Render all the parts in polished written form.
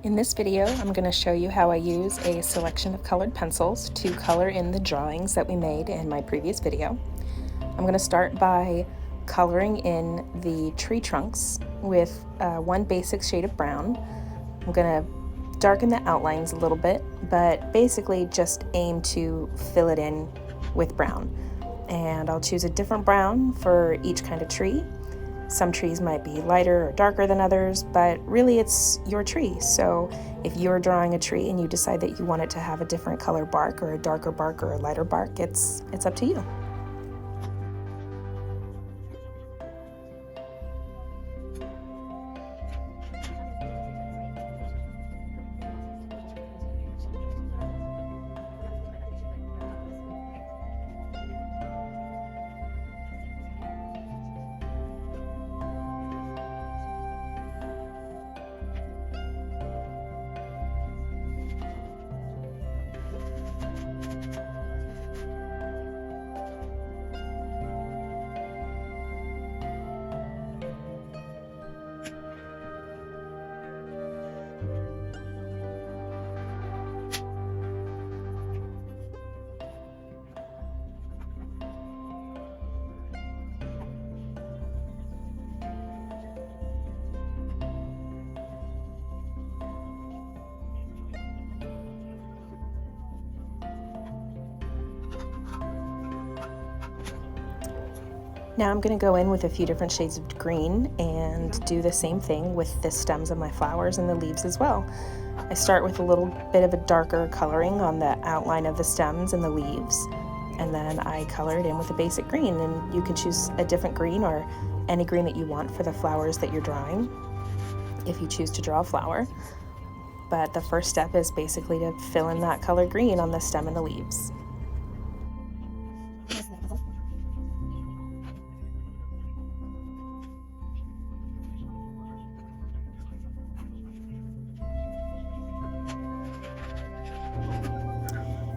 In this video, I'm going to show you how I use a selection of colored pencils to color in the drawings that we made in my previous video. I'm going to start by coloring in the tree trunks with one basic shade of brown. I'm going to darken the outlines a little bit, but basically just aim to fill it in with brown. And I'll choose a different brown for each kind of tree. Some trees might be lighter or darker than others, but really it's your tree. So if you're drawing a tree and you decide that you want it to have a different color bark or a darker bark or a lighter bark, it's up to you. Now I'm going to go in with a few different shades of green and do the same thing with the stems of my flowers and the leaves as well. I start with a little bit of a darker coloring on the outline of the stems and the leaves, and then I color it in with a basic green, and you can choose a different green or any green that you want for the flowers that you're drawing if you choose to draw a flower. But the first step is basically to fill in that color green on the stem and the leaves.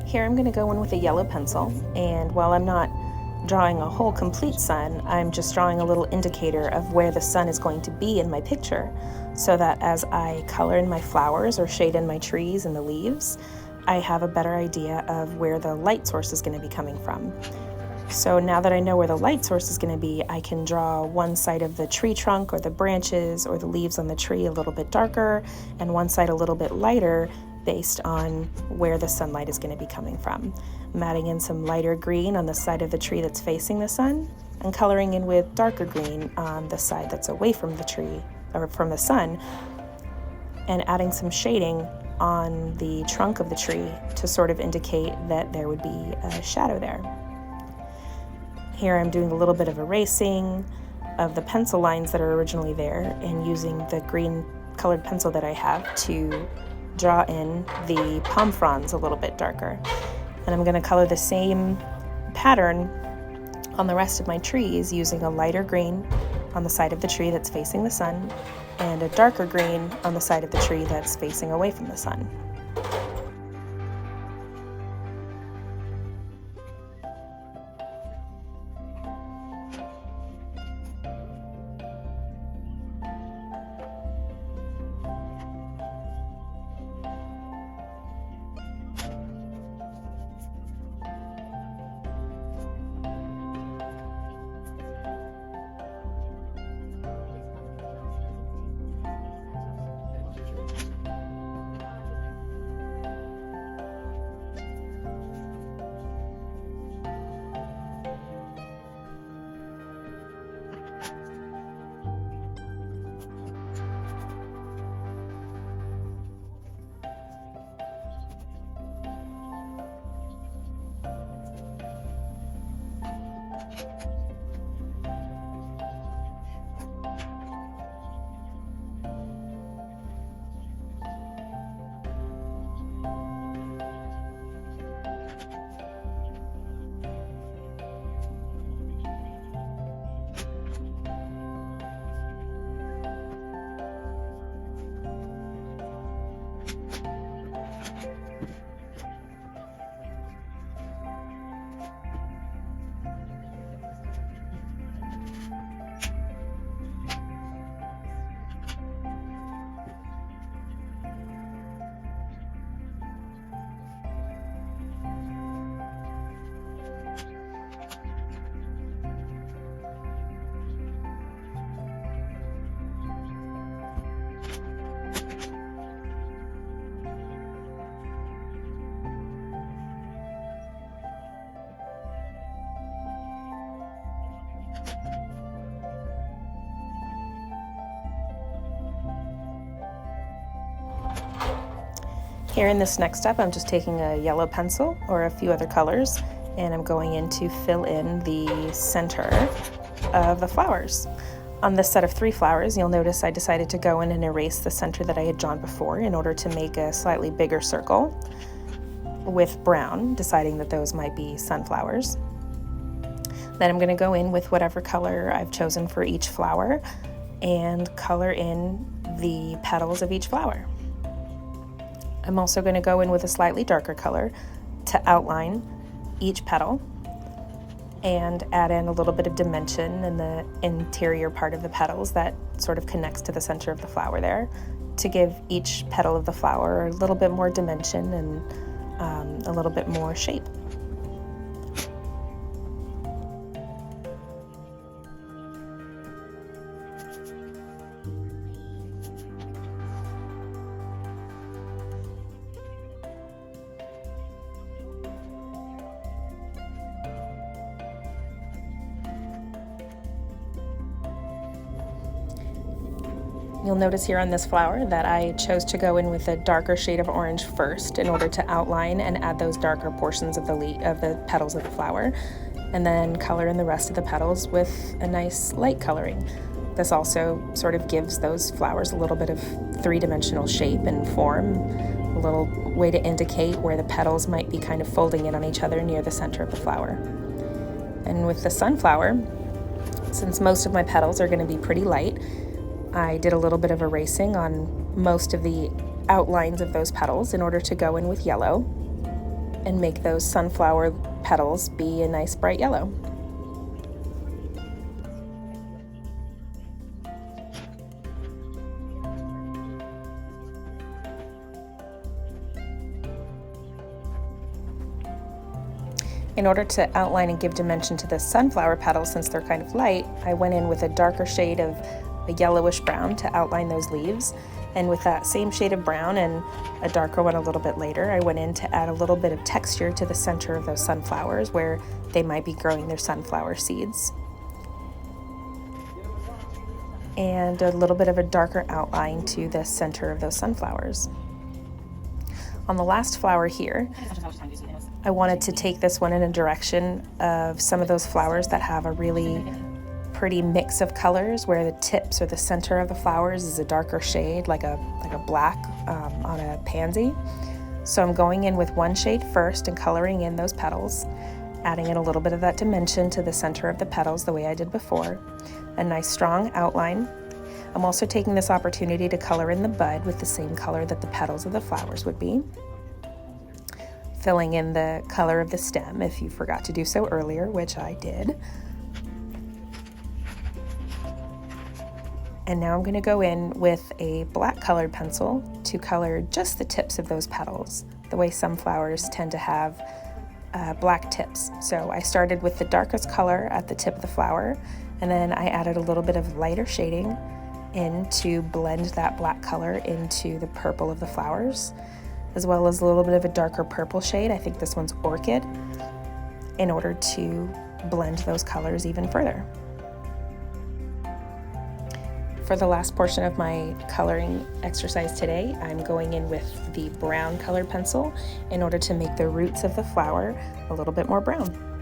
Here I'm going to go in with a yellow pencil, and while I'm not drawing a whole complete sun, I'm just drawing a little indicator of where the sun is going to be in my picture, so that as I color in my flowers or shade in my trees and the leaves, I have a better idea of where the light source is going to be coming from. So now that I know where the light source is going to be, I can draw one side of the tree trunk or the branches or the leaves on the tree a little bit darker and one side a little bit lighter based on where the sunlight is going to be coming from. I'm adding in some lighter green on the side of the tree that's facing the sun and coloring in with darker green on the side that's away from the tree or from the sun, and adding some shading on the trunk of the tree to sort of indicate that there would be a shadow there. Here I'm doing a little bit of erasing of the pencil lines that are originally there and using the green colored pencil that I have to draw in the palm fronds a little bit darker. And I'm going to color the same pattern on the rest of my trees using a lighter green on the side of the tree that's facing the sun and a darker green on the side of the tree that's facing away from the sun. Here in this next step, I'm just taking a yellow pencil or a few other colors, and I'm going in to fill in the center of the flowers. On this set of 3 flowers, you'll notice I decided to go in and erase the center that I had drawn before in order to make a slightly bigger circle with brown, deciding that those might be sunflowers. Then I'm going to go in with whatever color I've chosen for each flower and color in the petals of each flower. I'm also going to go in with a slightly darker color to outline each petal and add in a little bit of dimension in the interior part of the petals that sort of connects to the center of the flower there, to give each petal of the flower a little bit more dimension and a little bit more shape. You'll notice here on this flower that I chose to go in with a darker shade of orange first in order to outline and add those darker portions of the petals of the flower, and then color in the rest of the petals with a nice light coloring. This also sort of gives those flowers a little bit of 3-dimensional shape and form, a little way to indicate where the petals might be kind of folding in on each other near the center of the flower. And with the sunflower, since most of my petals are going to be pretty light, I did a little bit of erasing on most of the outlines of those petals in order to go in with yellow and make those sunflower petals be a nice bright yellow. In order to outline and give dimension to the sunflower petals, since they're kind of light, I went in with a darker shade of a yellowish brown to outline those leaves, and with that same shade of brown and a darker one a little bit later, I went in to add a little bit of texture to the center of those sunflowers where they might be growing their sunflower seeds, and a little bit of a darker outline to the center of those sunflowers. On the last flower here, I wanted to take this one in a direction of some of those flowers that have a really pretty mix of colors, where the tips or the center of the flowers is a darker shade, like a black on a pansy. So I'm going in with one shade first and coloring in those petals, adding in a little bit of that dimension to the center of the petals the way I did before, a nice strong outline. I'm also taking this opportunity to color in the bud with the same color that the petals of the flowers would be, filling in the color of the stem if you forgot to do so earlier, which I did. And now I'm going to go in with a black colored pencil to color just the tips of those petals, the way some flowers tend to have black tips. So I started with the darkest color at the tip of the flower, and then I added a little bit of lighter shading in to blend that black color into the purple of the flowers, as well as a little bit of a darker purple shade. I think this one's orchid, in order to blend those colors even further. For the last portion of my coloring exercise today, I'm going in with the brown colored pencil in order to make the roots of the flower a little bit more brown.